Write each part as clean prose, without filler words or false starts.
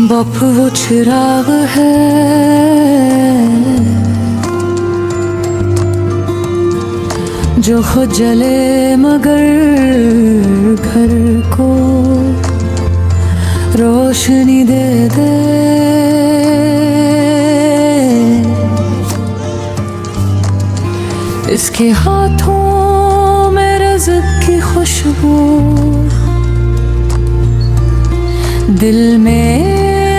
बाप वो चिराग है जो खुद जले मगर घर को रोशनी दे दे। इसके हाथों में रिज़्क़ की खुशबू, दिल में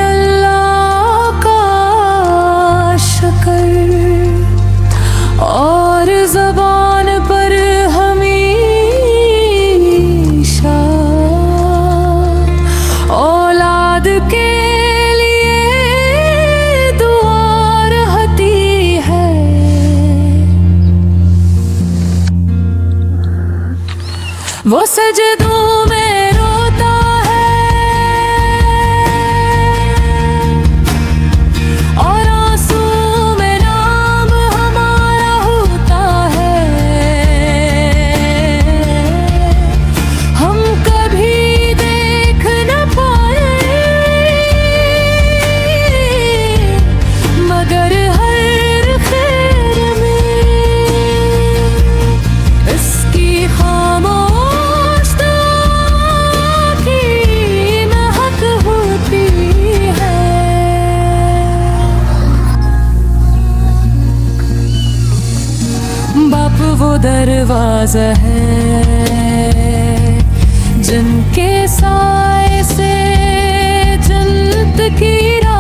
अल्लाह का शुक्र और ज़बान पर हमेशा औलाद के लिए दुआ रहती है। वो सजदों में रोता है और आंसू में नाम हमारा होता है। हम कभी देख न पाए मगर हर खैर में इसकी खामोश की महक होती है। बाप वो दरवाजा है जिनके साए से जन्नत की राह